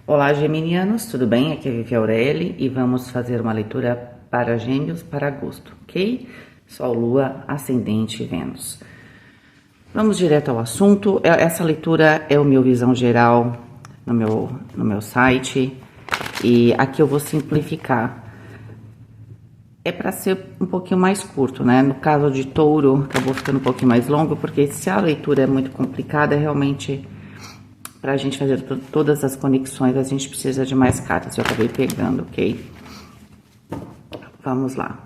Olá, geminianos, tudo bem? Aqui é Vivi Aureli e vamos fazer uma leitura para Gêmeos para agosto, ok? Sol, Lua, Ascendente e Vênus. Vamos direto ao assunto. Essa leitura é o meu visão geral no meu site e aqui eu vou simplificar. É para ser um pouquinho mais curto, né? No caso de Touro, acabou ficando um pouquinho mais longo, porque se a leitura é muito complicada, realmente, para a gente fazer todas as conexões, a gente precisa de mais cartas. Eu acabei pegando, ok? Vamos lá.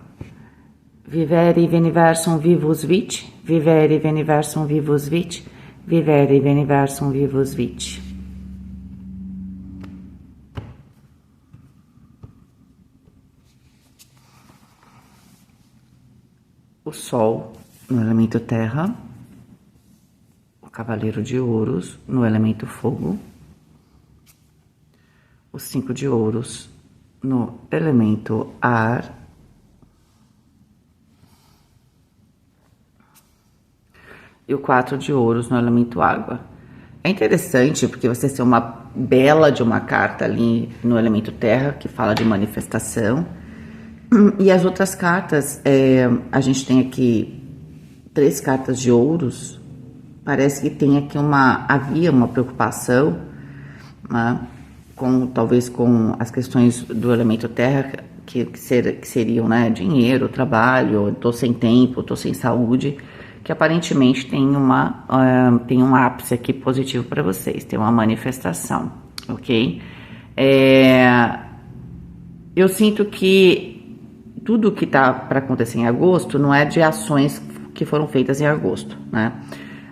Vivere veniversum vivus vit, vivere veniversum vivus vit, vivere veniversum vivus vit. O Sol no elemento terra, o Cavaleiro de Ouros no elemento fogo, o 5 de Ouros no elemento ar, e o 4 de Ouros no elemento água. É interessante porque você tem uma bela de uma carta ali no elemento terra, que fala de manifestação, e as outras cartas, a gente tem aqui 3 cartas de ouros. Parece que tem aqui havia uma preocupação, né, talvez com as questões do elemento terra, que seriam, né, dinheiro, trabalho, tô sem tempo, tô sem saúde, que aparentemente tem um ápice aqui positivo para vocês, tem uma manifestação, ok? Eu sinto que tudo que tá para acontecer em agosto não é de ações que foram feitas em agosto, né?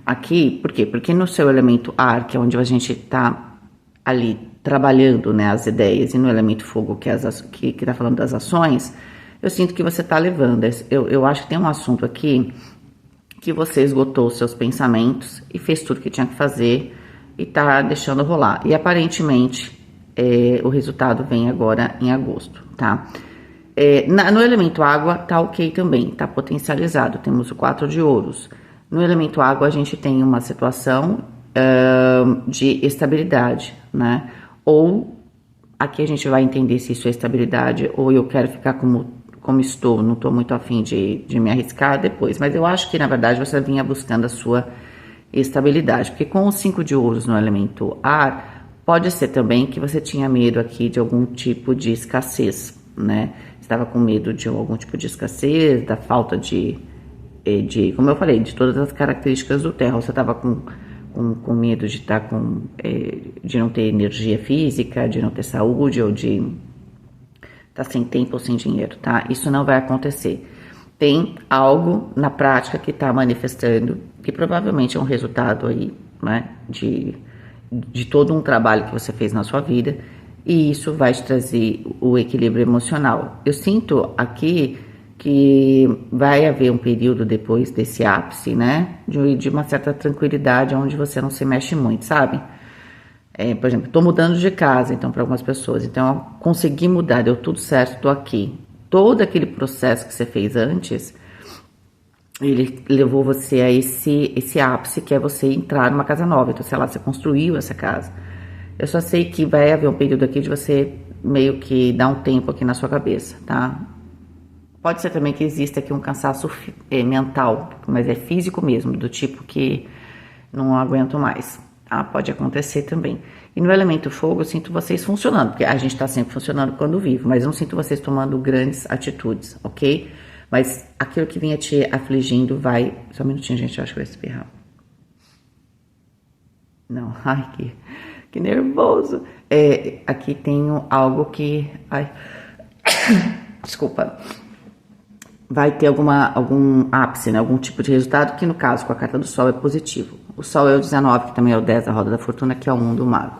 Aqui, por quê? Porque no seu elemento ar, que é onde a gente tá ali trabalhando, né, as ideias, e no elemento fogo, que tá falando das ações, eu sinto que você tá levando. Eu acho que tem um assunto aqui que você esgotou os seus pensamentos e fez tudo que tinha que fazer e tá deixando rolar. E aparentemente o resultado vem agora em agosto, tá? No elemento água tá ok também, tá potencializado, temos o 4 de ouros. No elemento água a gente tem uma situação de estabilidade, né? Ou aqui a gente vai entender se isso é estabilidade ou eu quero ficar como estou, não estou muito afim de me arriscar depois. Mas eu acho que na verdade você vinha buscando a sua estabilidade, porque com os 5 de ouros no elemento ar, pode ser também que você tinha medo aqui de algum tipo de escassez, né? Estava com medo de algum tipo de escassez, da falta de como eu falei, de todas as características do terra. Você estava com medo de estar de não ter energia física, de não ter saúde, ou de estar sem tempo ou sem dinheiro, tá? Isso não vai acontecer. Tem algo na prática que está manifestando, que provavelmente é um resultado aí, né, de todo um trabalho que você fez na sua vida, e isso vai te trazer o equilíbrio emocional. Eu sinto aqui que vai haver um período depois desse ápice, né, de uma certa tranquilidade, onde você não se mexe muito, sabe? Por exemplo, estou mudando de casa, então, para algumas pessoas, então, eu consegui mudar, deu tudo certo, estou aqui. Todo aquele processo que você fez antes, ele levou você a esse ápice, que é você entrar numa casa nova. Então, sei lá, você construiu essa casa. Eu só sei que vai haver um período aqui de você meio que dar um tempo aqui na sua cabeça, tá? Pode ser também que exista aqui um cansaço mental, mas é físico mesmo, do tipo que não aguento mais, tá? Pode acontecer também. E no elemento fogo eu sinto vocês funcionando, porque a gente está sempre funcionando quando vivo, mas eu não sinto vocês tomando grandes atitudes, ok? Mas aquilo que vinha te afligindo vai... Só um minutinho, gente, eu acho que vai espirrar. Não, ai, que nervoso. Aqui tenho algo que... Ai, desculpa. Vai ter algum ápice, né? Algum tipo de resultado, que no caso, com a carta do Sol, é positivo. O Sol é o 19, que também é o 10 da roda da fortuna, que é o 1 do mago.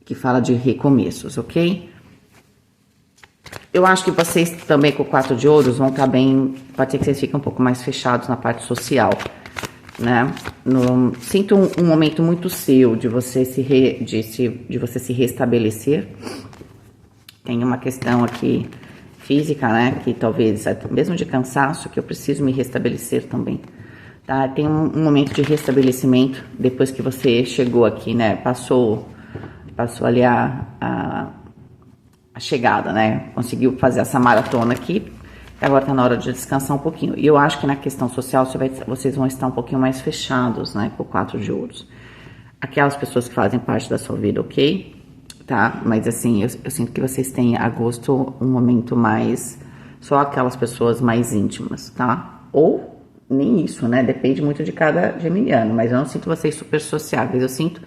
Que fala de recomeços, ok? Eu acho que vocês também com o 4 de ouros vão estar bem... Pode ser que vocês fiquem um pouco mais fechados na parte social, né? Sinto um momento muito seu de você de você se restabelecer. Tem uma questão aqui física, né? Que talvez, mesmo de cansaço, que eu preciso me restabelecer também. tá? Tem um momento de restabelecimento depois que você chegou aqui, né? Passou ali a chegada, né? Conseguiu fazer essa maratona aqui. Agora tá na hora de descansar um pouquinho. E eu acho que na questão social vocês vão estar um pouquinho mais fechados, né? Com o 4 de ouros. Aquelas pessoas que fazem parte da sua vida, ok? Tá? Mas assim, eu sinto que vocês têm agosto um momento mais... Só aquelas pessoas mais íntimas, tá? Ou nem isso, né? Depende muito de cada geminiano. Mas eu não sinto vocês super sociáveis. Eu sinto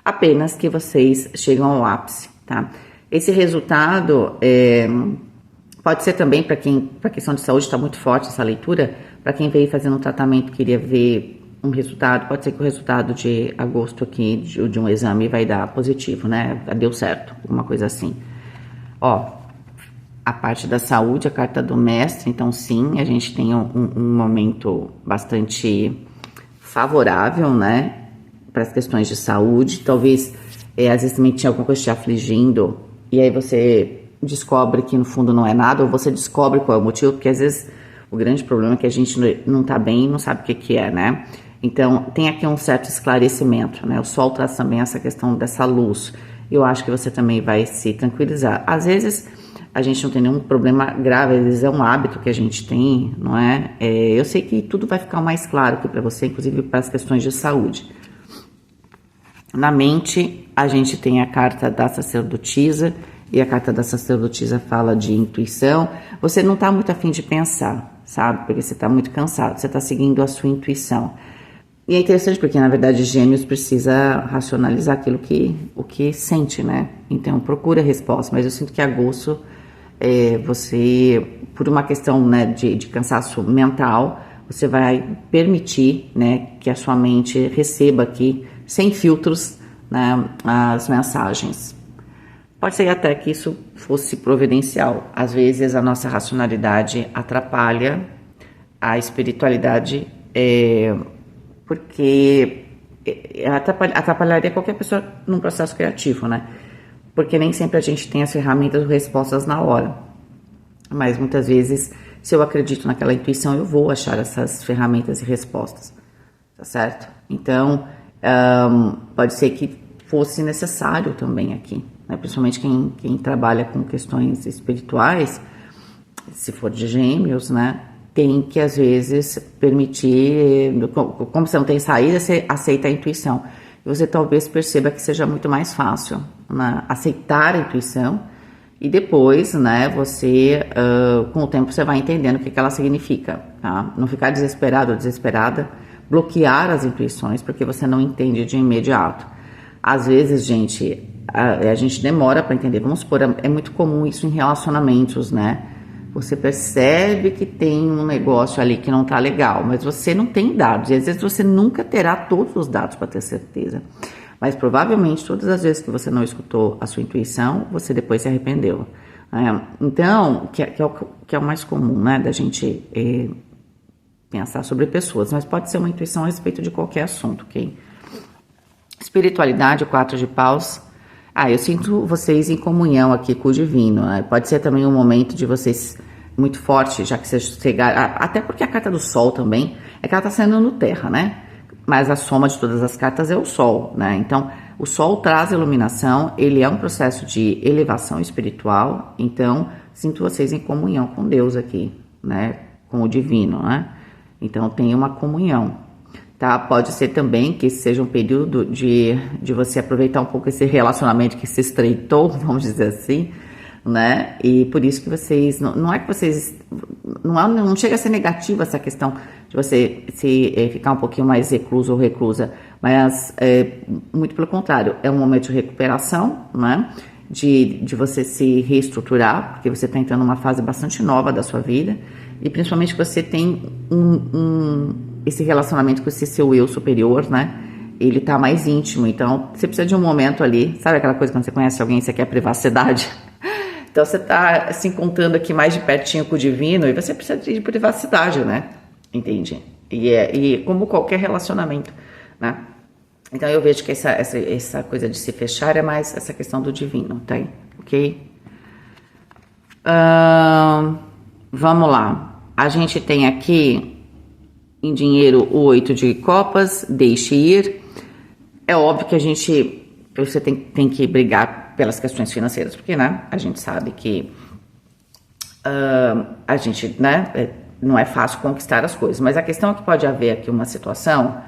apenas que vocês chegam ao ápice, tá? Esse resultado pode ser também para questão de saúde, está muito forte essa leitura. Para quem veio fazendo um tratamento, queria ver um resultado, pode ser que o resultado de agosto aqui, de um exame, vai dar positivo, né? Deu certo, alguma coisa assim. Ó, a parte da saúde, a carta do mestre, então sim, a gente tem um momento bastante favorável, né? Para as questões de saúde. Talvez, às vezes também tinha alguma coisa te afligindo, e aí você descobre que no fundo não é nada, ou você descobre qual é o motivo, porque às vezes o grande problema é que a gente não tá bem e não sabe o que é, né? Então, tem aqui um certo esclarecimento, né? O sol traz também essa questão dessa luz. Eu acho que você também vai se tranquilizar. Às vezes, a gente não tem nenhum problema grave, às vezes é um hábito que a gente tem, não é? Eu sei que tudo vai ficar mais claro aqui para você, inclusive para as questões de saúde. Na mente, a gente tem a carta da sacerdotisa, e a carta da sacerdotisa fala de intuição. Você não está muito afim de pensar, sabe? Porque você está muito cansado, você está seguindo a sua intuição. E é interessante porque, na verdade, Gêmeos precisa racionalizar o que sente, né? Então, procura resposta. Mas eu sinto que agosto, você, por uma questão, né, de cansaço mental, você vai permitir, né, que a sua mente receba aqui, sem filtros, né, as mensagens. Pode ser até que isso fosse providencial. Às vezes a nossa racionalidade atrapalha a espiritualidade, porque atrapalharia qualquer pessoa num processo criativo, né? Porque nem sempre a gente tem as ferramentas ou respostas na hora. Mas muitas vezes, se eu acredito naquela intuição, eu vou achar essas ferramentas e respostas, tá certo? Então, pode ser que fosse necessário também aqui, né? Principalmente quem trabalha com questões espirituais, se for de Gêmeos, né? Tem que às vezes permitir, como você não tem saída, você aceita a intuição. E você talvez perceba que seja muito mais fácil, né, aceitar a intuição e depois, né, você, com o tempo, você vai entendendo o que ela significa, tá? Não ficar desesperado ou desesperada, bloquear as intuições porque você não entende de imediato. Às vezes, gente, a gente demora para entender. Vamos supor, é muito comum isso em relacionamentos, né? Você percebe que tem um negócio ali que não tá legal, mas você não tem dados. E às vezes você nunca terá todos os dados para ter certeza. Mas provavelmente todas as vezes que você não escutou a sua intuição, você depois se arrependeu. Então, que é o mais comum, né? Da gente pensar sobre pessoas. Mas pode ser uma intuição a respeito de qualquer assunto, ok? Espiritualidade, o 4 de paus. Eu sinto vocês em comunhão aqui com o divino, né? Pode ser também um momento de vocês muito forte, já que vocês chegaram... Até porque a carta do sol também é que ela está saindo no terra, né? Mas a soma de todas as cartas é o sol, né? Então, o sol traz iluminação, ele é um processo de elevação espiritual. Então, sinto vocês em comunhão com Deus aqui, né? Com o divino, né? Então, tem uma comunhão. Tá? Pode ser também que esse seja um período de você aproveitar um pouco esse relacionamento que se estreitou, vamos dizer assim, né? E por isso que vocês, não é que vocês, não chega a ser negativa essa questão de você ficar um pouquinho mais recluso ou reclusa, mas muito pelo contrário, é um momento de recuperação, né? De você se reestruturar, porque você está entrando numa fase bastante nova da sua vida, e principalmente que você tem esse relacionamento com esse seu eu superior, né? Ele tá mais íntimo, então você precisa de um momento ali, sabe aquela coisa quando você conhece alguém e você quer privacidade? Então você tá se encontrando aqui mais de pertinho com o divino e você precisa de privacidade, né? Entende? E como qualquer relacionamento, né? Então eu vejo que essa coisa de se fechar é mais essa questão do divino, tá? Ok? Vamos lá. A gente tem aqui Em dinheiro, o 8 de copas, deixe ir. É óbvio que você tem que brigar pelas questões financeiras, porque, né, a gente sabe que a gente, né, não é fácil conquistar as coisas, mas a questão é que pode haver aqui uma situação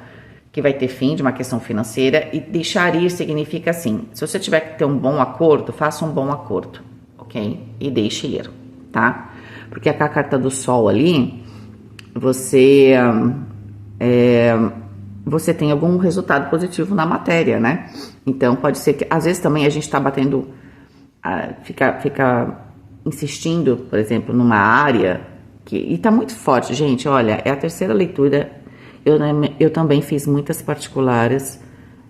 que vai ter fim de uma questão financeira, e deixar ir significa assim, se você tiver que ter um bom acordo, faça um bom acordo, ok? E deixe ir, tá? Porque a carta do sol ali, você tem algum resultado positivo na matéria, né? Então pode ser que, às vezes também a gente tá batendo, fica insistindo, por exemplo, numa área e tá muito forte, gente, olha, é a terceira leitura, eu também fiz muitas particulares,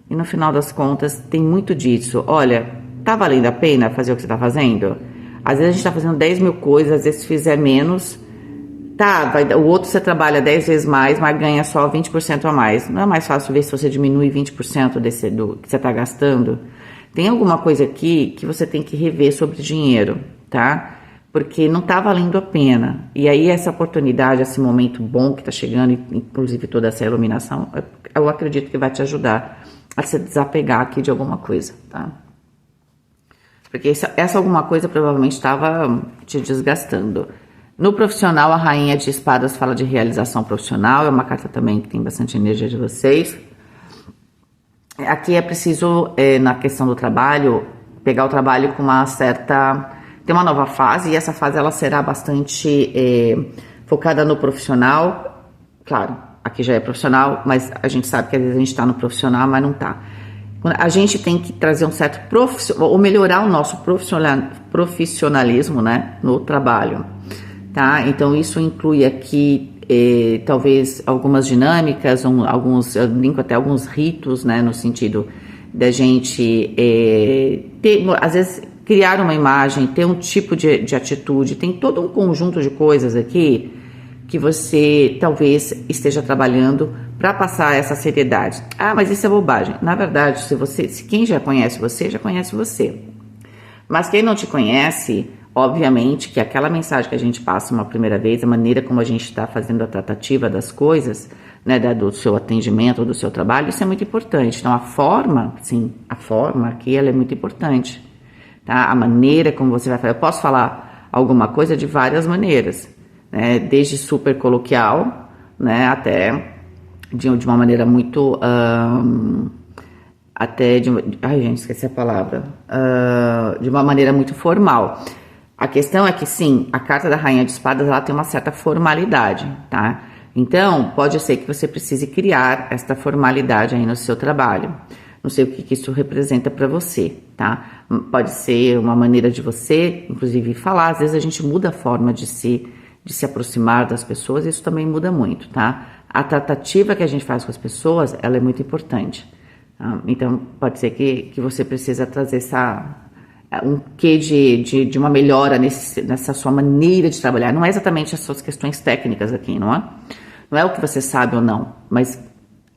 e no final das contas tem muito disso, olha, tá valendo a pena fazer o que você tá fazendo? Às vezes a gente tá fazendo 10 mil coisas, às vezes se fizer menos, tá, o outro você trabalha 10 vezes mais, mas ganha só 20% a mais, não é mais fácil ver se você diminui 20% do que você tá gastando? Tem alguma coisa aqui que você tem que rever sobre dinheiro, tá? Porque não tá valendo a pena. E aí essa oportunidade, esse momento bom que tá chegando, inclusive toda essa iluminação, eu acredito que vai te ajudar a se desapegar aqui de alguma coisa, tá? Porque essa alguma coisa provavelmente estava te desgastando. No profissional, a rainha de espadas fala de realização profissional, é uma carta também que tem bastante energia de vocês. Aqui é preciso, na questão do trabalho, pegar o trabalho com uma certa... Tem uma nova fase, e essa fase ela será bastante focada no profissional. Claro, aqui já é profissional, mas a gente sabe que às vezes a gente está no profissional, mas não está. A gente tem que trazer um certo ou melhorar o nosso profissionalismo, né, no trabalho, tá? Então isso inclui aqui talvez algumas dinâmicas, eu brinco até alguns ritos, né, no sentido da gente ter, às vezes, criar uma imagem, ter um tipo de atitude, tem todo um conjunto de coisas aqui que você talvez esteja trabalhando para passar essa seriedade. Ah, mas isso é bobagem. Na verdade, se quem já conhece você, já conhece você. Mas quem não te conhece, obviamente que aquela mensagem que a gente passa uma primeira vez, a maneira como a gente está fazendo a tratativa das coisas, né, do seu atendimento, do seu trabalho, isso é muito importante. Então, a forma aqui, ela é muito importante. Tá? A maneira como você vai falar. Eu posso falar alguma coisa de várias maneiras, né? Desde super coloquial, né, até de uma maneira muito... ai, gente, esqueci a palavra. De uma maneira muito formal. A questão é que, sim, a carta da Rainha de Espadas, ela tem uma certa formalidade, tá? Então, pode ser que você precise criar esta formalidade aí no seu trabalho. Não sei o que isso representa para você, tá? Pode ser uma maneira de você, inclusive, falar. Às vezes a gente muda a forma de se aproximar das pessoas, isso também muda muito, tá? A tratativa que a gente faz com as pessoas, ela é muito importante. Tá? Então, pode ser que você precisa trazer um quê de uma melhora nessa sua maneira de trabalhar. Não é exatamente as suas questões técnicas aqui, não é? Não é o que você sabe ou não, mas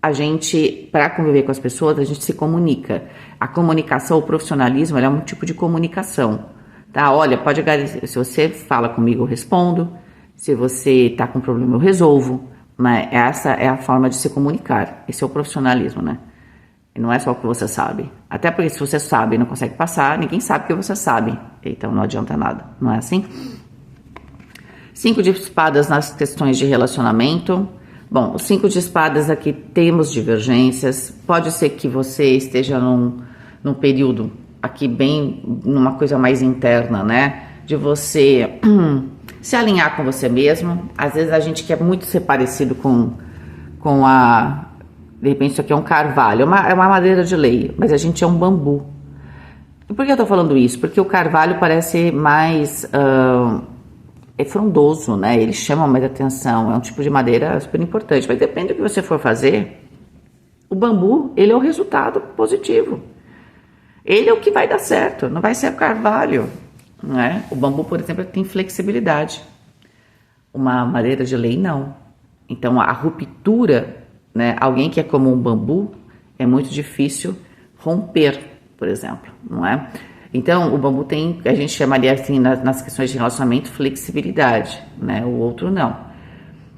a gente, para conviver com as pessoas, a gente se comunica. A comunicação, o profissionalismo, é um tipo de comunicação, tá? Olha, pode agradecer, se você fala comigo, eu respondo. Se você está com problema, eu resolvo. Né? Essa é a forma de se comunicar. Esse é o profissionalismo, né? E não é só o que você sabe. Até porque se você sabe e não consegue passar, ninguém sabe que você sabe. Então não adianta nada, não é assim? 5 de espadas nas questões de relacionamento. Bom, o 5 de espadas aqui temos divergências. Pode ser que você esteja num período aqui bem, numa coisa mais interna, né? De você se alinhar com você mesmo. Às vezes a gente quer muito ser parecido com de repente isso aqui é um carvalho, é uma madeira de lei, mas a gente é um bambu. E por que eu tô falando isso? Porque o carvalho parece mais... é frondoso, né? Ele chama mais atenção, é um tipo de madeira super importante, mas depende do que você for fazer. O bambu, ele é o resultado positivo. Ele é o que vai dar certo, não vai ser o carvalho, né? O bambu, por exemplo, tem flexibilidade. Uma madeira de lei, não. Então, a ruptura, né? Alguém que é como um bambu, é muito difícil romper, por exemplo, não é? Então, o bambu tem, a gente chamaria assim, nas questões de relacionamento, flexibilidade, né? O outro não.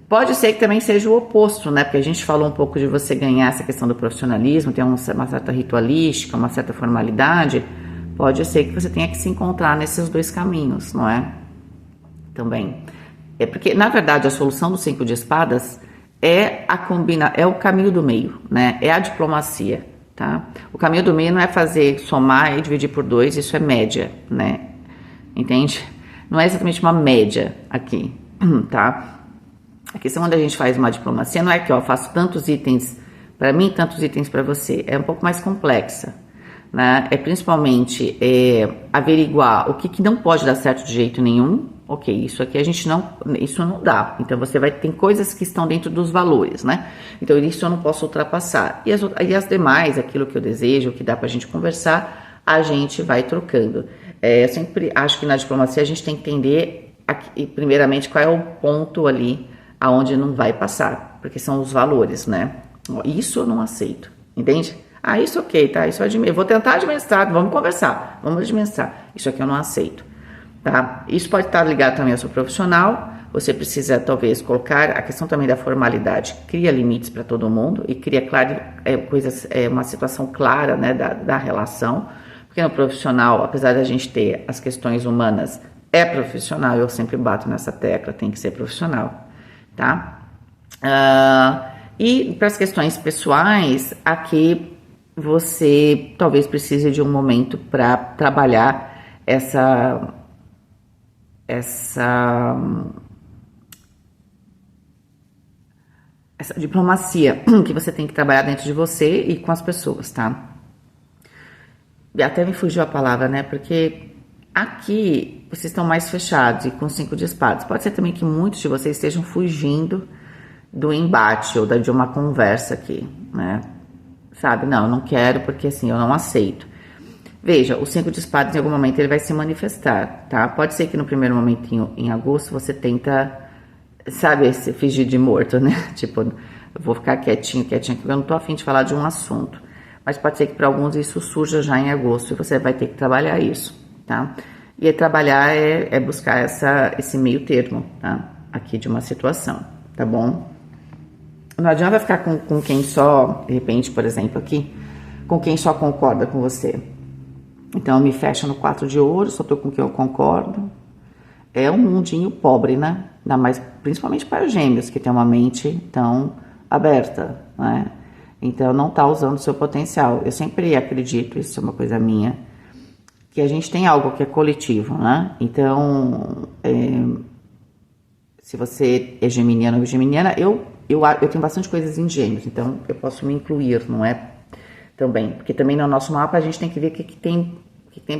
Pode ser que também seja o oposto, né? Porque a gente falou um pouco de você ganhar essa questão do profissionalismo, ter uma certa ritualística, uma certa formalidade. Pode ser que você tenha que se encontrar nesses dois caminhos, não é? Também. É porque, na verdade, a solução do 5 de espadas é o caminho do meio, né? É a diplomacia, tá? O caminho do meio não é fazer somar e dividir por 2, isso é média, né? Entende? Não é exatamente uma média aqui, tá? A questão quando a gente faz uma diplomacia não é que eu faço tantos itens para mim, tantos itens para você. É um pouco mais complexa, né? É principalmente averiguar o que não pode dar certo de jeito nenhum. Ok, isso aqui isso não dá. Então você tem coisas que estão dentro dos valores, né? Então isso eu não posso ultrapassar. E as demais, aquilo que eu desejo, o que dá pra gente conversar, a gente vai trocando. Eu sempre acho que na diplomacia a gente tem que entender, primeiramente, qual é o ponto ali aonde não vai passar, porque são os valores, né? Isso eu não aceito, entende? Ah, isso ok, tá? Isso eu vou tentar administrar, vamos conversar, vamos administrar. Isso aqui eu não aceito. Tá? Isso pode estar ligado também ao seu profissional. Você precisa talvez colocar a questão também da formalidade, cria limites para todo mundo e cria uma situação clara, né, da relação, porque no profissional, apesar da gente ter as questões humanas, é profissional. Eu sempre bato nessa tecla, tem que ser profissional, tá? E para as questões pessoais, aqui você talvez precise de um momento para trabalhar essa diplomacia que você tem que trabalhar dentro de você e com as pessoas, tá? E até me fugiu a palavra, né? Porque aqui vocês estão mais fechados e com 5 de espadas. Pode ser também que muitos de vocês estejam fugindo do embate ou de uma conversa aqui, né? Sabe? Não, eu não quero porque assim, eu não aceito. Veja, o 5 de espadas em algum momento ele vai se manifestar, tá? Pode ser que no primeiro momentinho, em agosto, você tenta, sabe, se fingir de morto, né? Tipo, eu vou ficar quietinho, que eu não tô afim de falar de um assunto. Mas pode ser que para alguns isso surja já em agosto e você vai ter que trabalhar isso, tá? E trabalhar é buscar esse meio termo, tá? Aqui de uma situação, tá bom? Não adianta ficar com quem só, de repente, por exemplo, aqui, com quem só concorda com você. Então, eu me fecho no 4 de ouro, só tô com quem eu concordo. É um mundinho pobre, né? Ainda mais, principalmente para gêmeos, que tem uma mente tão aberta, né? Então, não tá usando o seu potencial. Eu sempre acredito, isso é uma coisa minha, que a gente tem algo que é coletivo, né? Então, se você é geminiano ou geminiana, eu tenho bastante coisas em gêmeos, então eu posso me incluir, não é? Também, porque também no nosso mapa a gente tem que ver que tem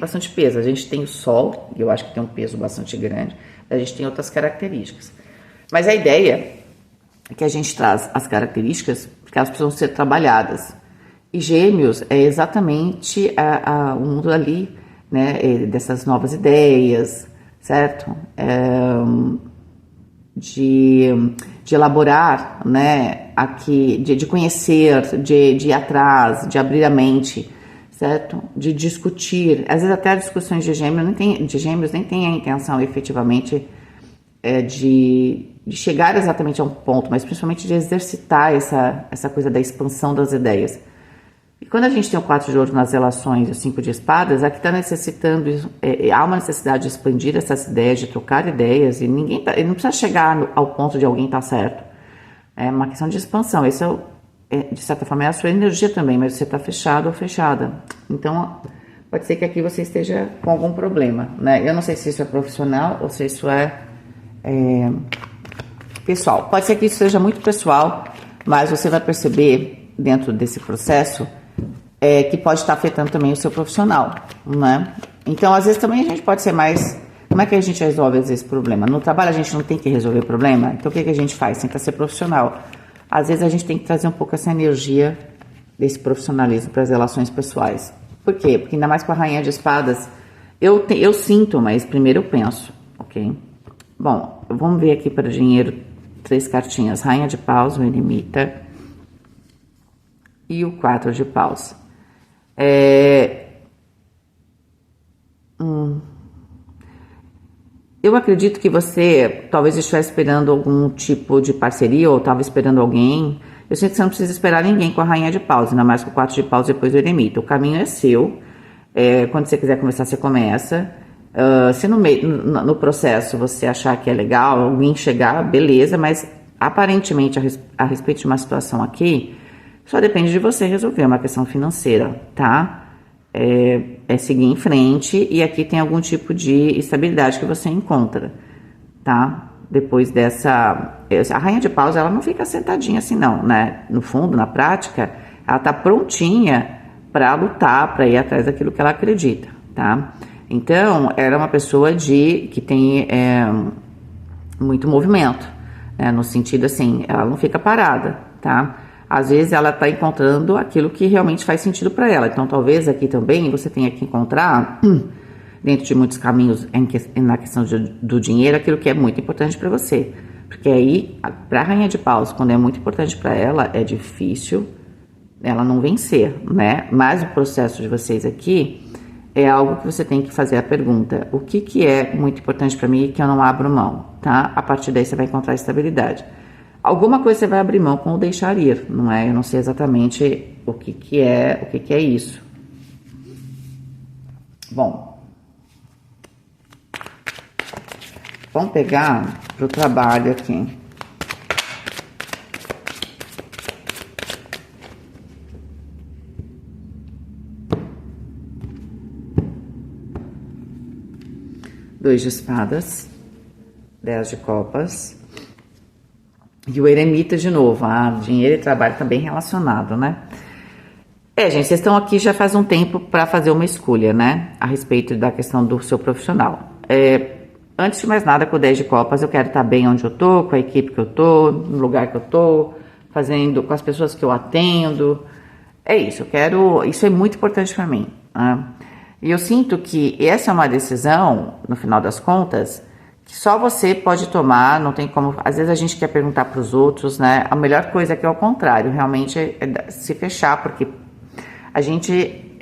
bastante peso. A gente tem o Sol, e eu acho que tem um peso bastante grande, a gente tem outras características. Mas a ideia é que a gente traz as características, porque elas precisam ser trabalhadas. E Gêmeos é exatamente o mundo ali, né, dessas novas ideias, certo? De elaborar, né, aqui, de conhecer, de ir atrás, de abrir a mente, certo? De discutir. Às vezes até as discussões de gêmeos nem tem a intenção efetivamente de chegar exatamente a um ponto, mas principalmente de exercitar essa coisa da expansão das ideias. E quando a gente tem o 4 de ouro nas relações e o 5 de espadas, aqui está necessitando, há uma necessidade de expandir essas ideias, de trocar ideias, e ele não precisa chegar ao ponto de alguém estar certo. É uma questão de expansão. Esse de certa forma, é a sua energia também, mas você está fechado ou fechada. Então, pode ser que aqui você esteja com algum problema, né? Eu não sei se isso é profissional ou se isso é pessoal. Pode ser que isso seja muito pessoal, mas você vai perceber dentro desse processo que pode estar afetando também o seu profissional, né? Então, às vezes também a gente pode ser mais... Como é que a gente resolve esse problema? No trabalho a gente não tem que resolver o problema, então o que a gente faz? Tenta ser profissional. Às vezes a gente tem que trazer um pouco essa energia desse profissionalismo para as relações pessoais. Por quê? Porque ainda mais com a Rainha de Espadas, eu sinto, mas primeiro eu penso, ok? Bom, vamos ver aqui para o dinheiro 3 cartinhas. Rainha de Paus, o Eremita e o 4 de Paus. Eu acredito que você talvez estivesse esperando algum tipo de parceria ou estava esperando alguém. Eu sinto que você não precisa esperar ninguém com a rainha de paus, ainda mais com o 4 de paus depois do eremita. O caminho é seu. Quando você quiser começar, você começa. Se no processo você achar que é legal, alguém chegar, beleza, mas aparentemente a respeito de uma situação aqui, só depende de você resolver, é uma questão financeira, tá? É seguir em frente e aqui tem algum tipo de estabilidade que você encontra, tá? Depois dessa... A rainha de paus, ela não fica sentadinha assim não, né? No fundo, na prática, ela tá prontinha para lutar, para ir atrás daquilo que ela acredita, tá? Então, ela é uma pessoa que tem muito movimento, né? No sentido assim, ela não fica parada, tá? Às vezes ela está encontrando aquilo que realmente faz sentido para ela. Então, talvez aqui também você tenha que encontrar, dentro de muitos caminhos, na questão do dinheiro, aquilo que é muito importante para você. Porque aí, para a rainha de paus, quando é muito importante para ela, é difícil ela não vencer, né? Mas o processo de vocês aqui é algo que você tem que fazer a pergunta: o que é muito importante para mim que eu não abro mão, tá? A partir daí você vai encontrar estabilidade. Alguma coisa você vai abrir mão com o deixar ir, não é? Eu não sei exatamente o que é isso. Bom, vamos pegar para o trabalho aqui. Dois de espadas, 10 de copas e o eremita de novo. Dinheiro e trabalho tá bem relacionado, né? Gente, vocês estão aqui já faz um tempo para fazer uma escolha, né? A respeito da questão do seu profissional. Antes de mais nada, com o 10 de copas, eu quero estar bem onde eu tô, com a equipe que eu tô, no lugar que eu tô, fazendo, com as pessoas que eu atendo. É isso, isso é muito importante para mim, né? E eu sinto que essa é uma decisão, no final das contas, que só você pode tomar, não tem como... Às vezes a gente quer perguntar para os outros, né? A melhor coisa é que é o contrário, realmente é se fechar, porque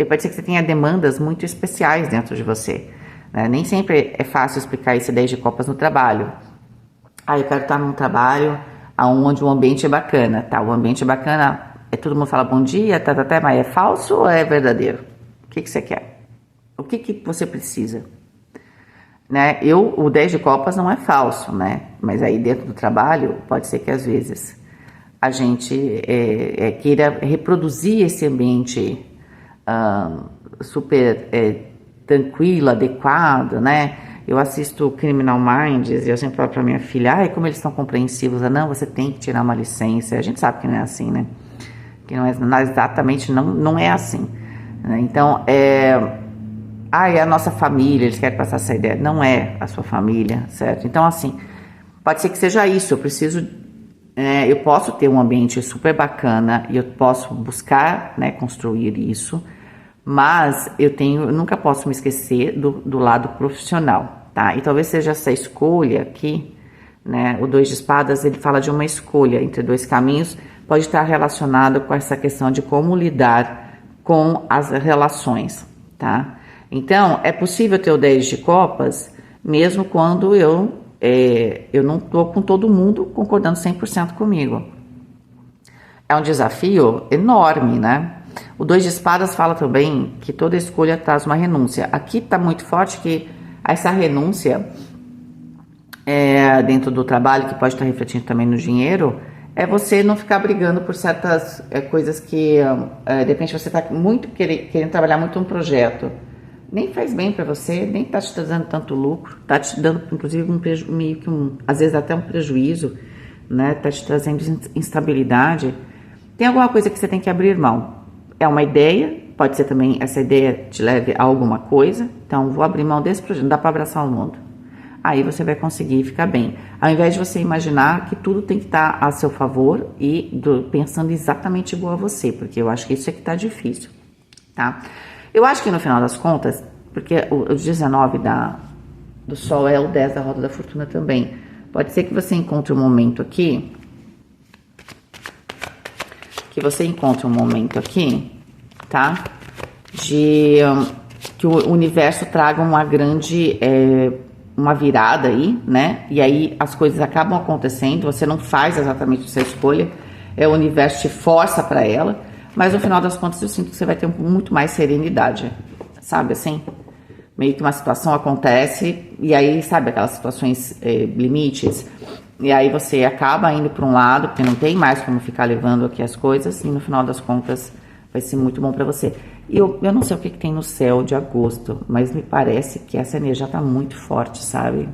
pode ser que você tenha demandas muito especiais dentro de você, né? Nem sempre é fácil explicar esse 10 de copas no trabalho. Eu quero estar num trabalho onde o ambiente é bacana, tá? O ambiente é bacana, todo mundo fala bom dia, mas é falso ou é verdadeiro? O que você quer? O que você precisa? Né? O 10 de copas não é falso, né? Mas aí dentro do trabalho, pode ser que às vezes a gente queira reproduzir esse ambiente super tranquilo, adequado, né? Eu assisto Criminal Minds e eu sempre falo pra minha filha, como eles estão compreensivos. Não, você tem que tirar uma licença. A gente sabe que não é assim, né? Que não é exatamente, não é assim. Né? Então, é a nossa família, eles querem passar essa ideia. Não é a sua família, certo? Então, assim, pode ser que seja isso. Eu posso ter um ambiente super bacana e eu posso buscar, né, construir isso, mas eu nunca posso me esquecer do lado profissional, tá? E talvez seja essa escolha aqui, né? O 2 de espadas, ele fala de uma escolha entre dois caminhos, pode estar relacionado com essa questão de como lidar com as relações, tá? Então, é possível ter o 10 de copas, mesmo quando eu não estou com todo mundo concordando 100% comigo. É um desafio enorme, né? O 2 de espadas fala também que toda escolha traz uma renúncia. Aqui está muito forte que essa renúncia dentro do trabalho, que pode estar refletindo também no dinheiro, é você não ficar brigando por certas coisas que, de repente, você está muito querendo trabalhar muito um projeto. Nem faz bem para você, nem tá te trazendo tanto lucro, tá te dando, inclusive, às vezes até um prejuízo, né? Tá te trazendo instabilidade. Tem alguma coisa que você tem que abrir mão. É uma ideia, pode ser também essa ideia te leve a alguma coisa. Então, vou abrir mão desse projeto, não dá para abraçar o mundo. Aí você vai conseguir ficar bem. Ao invés de você imaginar que tudo tem que estar a seu favor e pensando exatamente igual a você, porque eu acho que isso é que tá difícil, tá? Eu acho que no final das contas, porque o 19 do Sol é o 10 da Roda da Fortuna também. Pode ser que você encontre um momento aqui, tá? De que o universo traga uma grande uma virada aí, né? E aí as coisas acabam acontecendo, você não faz exatamente a sua escolha, o universo te força para ela, mas no final das contas eu sinto que você vai ter muito mais serenidade, sabe assim? Meio que uma situação acontece e aí, sabe, aquelas situações limites, e aí você acaba indo para um lado, porque não tem mais como ficar levando aqui as coisas, e no final das contas vai ser muito bom para você. E eu não sei o que tem no céu de agosto, mas me parece que essa energia tá muito forte, sabe?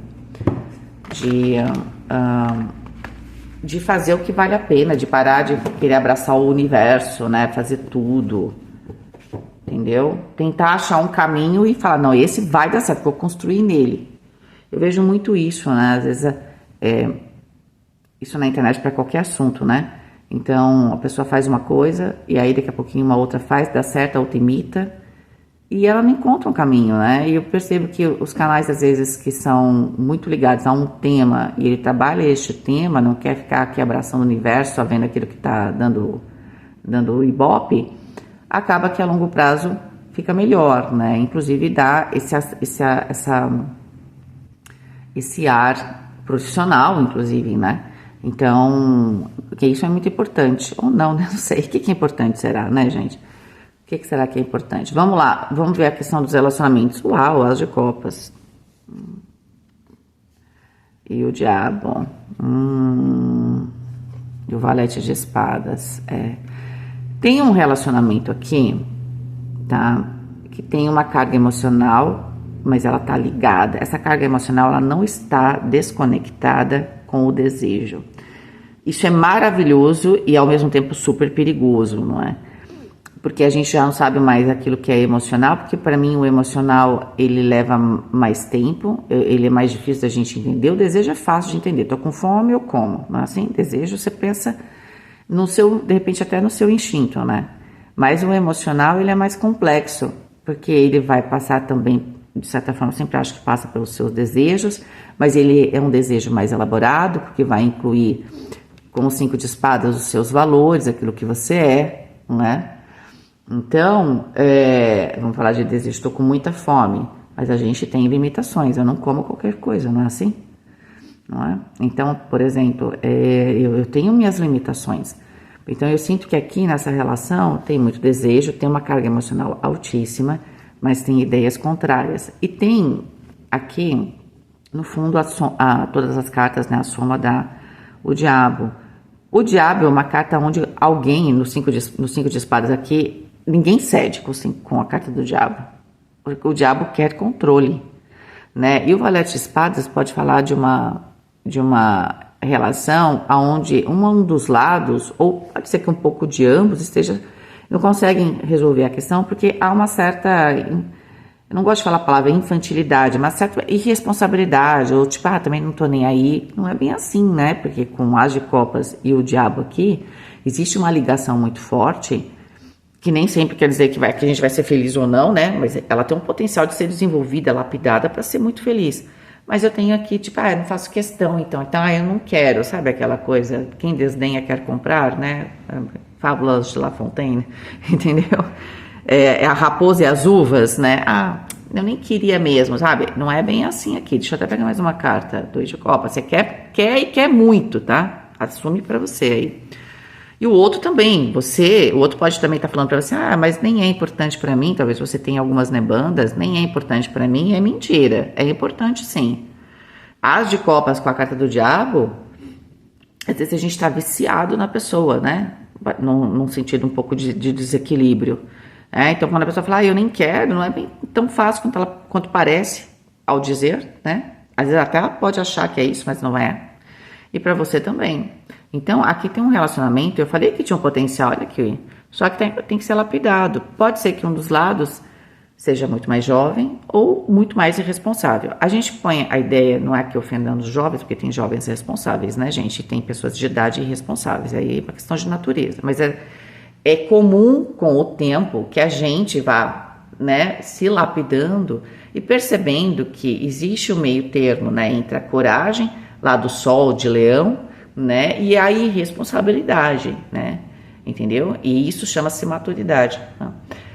De fazer o que vale a pena, de parar de querer abraçar o universo, né? Fazer tudo, entendeu? Tentar achar um caminho e falar, não, esse vai dar certo, vou construir nele. Eu vejo muito isso, né? Às vezes, isso na internet para qualquer assunto, né? Então, a pessoa faz uma coisa e aí daqui a pouquinho uma outra faz, dá certo, a outra imita e ela não encontra um caminho, né? E eu percebo que os canais, às vezes, que são muito ligados a um tema e ele trabalha este tema, não quer ficar aqui abraçando o universo, só vendo aquilo que tá dando o ibope, acaba que a longo prazo fica melhor, né? Inclusive dá esse ar profissional, inclusive, né? Então, porque isso é muito importante. Ou não, né? Não sei. O que é importante será, né, gente? O que será que é importante? Vamos lá, vamos ver a questão dos relacionamentos. Uau, as de copas. E o diabo. E o valete de espadas. Tem um relacionamento aqui, tá? Que tem uma carga emocional, mas ela tá ligada. Essa carga emocional, ela não está desconectada com o desejo. Isso é maravilhoso e ao mesmo tempo super perigoso, não é? Porque a gente já não sabe mais aquilo que é emocional, porque para mim o emocional ele leva mais tempo, ele é mais difícil da gente entender. O desejo é fácil de entender. Tô com fome, eu como. Não é assim? Desejo, você pensa no seu, de repente até no seu instinto, né? Mas o emocional ele é mais complexo, porque ele vai passar também, de certa forma, eu sempre acho que passa pelos seus desejos, mas ele é um desejo mais elaborado, porque vai incluir, com o 5 de espadas, os seus valores, aquilo que você é, né? Então, vamos falar de desejo, estou com muita fome, mas a gente tem limitações, eu não como qualquer coisa, não é assim? Não é? Então, por exemplo, eu tenho minhas limitações. Então, eu sinto que aqui nessa relação tem muito desejo, tem uma carga emocional altíssima, mas tem ideias contrárias. E tem aqui, no fundo, todas as cartas, né, a soma dá o diabo. O diabo é uma carta onde alguém, no 5 de espadas aqui, ninguém cede com a carta do diabo. Porque o diabo quer controle, né? E o valete de espadas pode falar de uma relação onde um dos lados, ou pode ser que um pouco de ambos não conseguem resolver a questão, porque há uma certa, eu não gosto de falar a palavra infantilidade, mas certa irresponsabilidade, ou tipo, também não tô nem aí. Não é bem assim, né? Porque com as de copas e o diabo aqui, existe uma ligação muito forte, que nem sempre quer dizer que a gente vai ser feliz ou não, né? Mas ela tem um potencial de ser desenvolvida, lapidada para ser muito feliz. Mas eu tenho aqui, tipo, eu não faço questão, então, eu não quero, sabe aquela coisa, quem desdenha quer comprar, né? Fábulas de La Fontaine, entendeu? A raposa e as uvas, né? Eu nem queria mesmo, sabe? Não é bem assim aqui. Deixa eu até pegar mais uma carta, 2 de copa. Você quer e quer muito, tá? Assume pra você aí. E o outro também, o outro pode também estar falando pra você, mas nem é importante pra mim, talvez você tenha algumas nebandas, nem é importante pra mim, é mentira. É importante sim. As de copas com a carta do diabo, às vezes a gente tá viciado na pessoa, né? Num sentido um pouco de desequilíbrio. Então, quando a pessoa fala, eu nem quero, não é bem tão fácil quanto parece ao dizer, né? Às vezes até ela pode achar que é isso, mas não é. E para você também. Então, aqui tem um relacionamento, eu falei que tinha um potencial, olha aqui, só que tem que ser lapidado. Pode ser que um dos lados seja muito mais jovem ou muito mais irresponsável. A gente põe a ideia, não é que ofendendo os jovens, porque tem jovens irresponsáveis, né, gente? Tem pessoas de idade irresponsáveis, aí é uma questão de natureza. Mas é comum com o tempo que a gente vá, né, se lapidando e percebendo que existe o meio termo, né, entre a coragem, lá do sol de leão, né, e a irresponsabilidade, né, entendeu? E isso chama-se maturidade, né?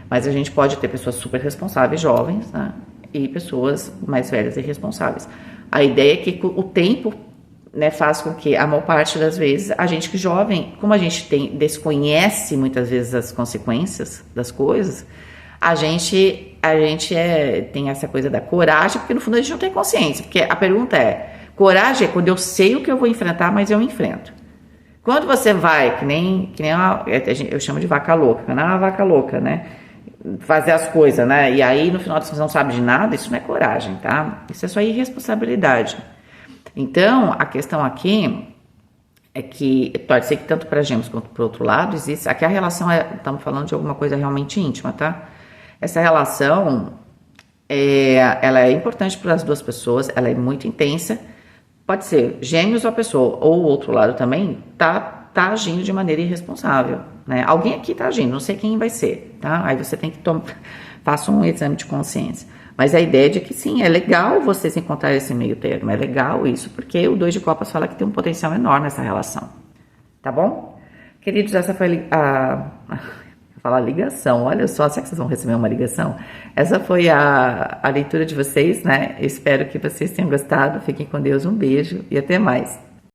Mas a gente pode ter pessoas super responsáveis, jovens, né, e pessoas mais velhas e irresponsáveis. A ideia é que o tempo, né, faz com que a maior parte das vezes a gente que jovem, como a gente desconhece muitas vezes as consequências das coisas, a gente tem essa coisa da coragem, porque no fundo a gente não tem consciência, porque a pergunta é, coragem é quando eu sei o que eu vou enfrentar, mas eu enfrento. Quando você vai, que nem eu chamo de vaca louca, não é uma vaca louca, né? Fazer as coisas, né? E aí no final você não sabe de nada, isso não é coragem, tá? Isso é só irresponsabilidade. Então, a questão aqui é que pode ser que tanto para gêmeos quanto para o outro lado existe. Aqui a relação estamos falando de alguma coisa realmente íntima, tá? Essa relação ela é importante para as duas pessoas, ela é muito intensa. Pode ser gêmeos ou a pessoa, ou o outro lado também tá agindo de maneira irresponsável, né? Alguém aqui tá agindo, não sei quem vai ser, tá? Aí você tem que faça um exame de consciência. Mas a ideia é de que sim, é legal vocês encontrarem esse meio termo, é legal isso, porque o 2 de copas fala que tem um potencial enorme nessa relação, tá bom? Queridos, essa foi falar ligação, olha só, será que vocês vão receber uma ligação? Essa foi a leitura de vocês, né? Eu espero que vocês tenham gostado, fiquem com Deus, um beijo e até mais.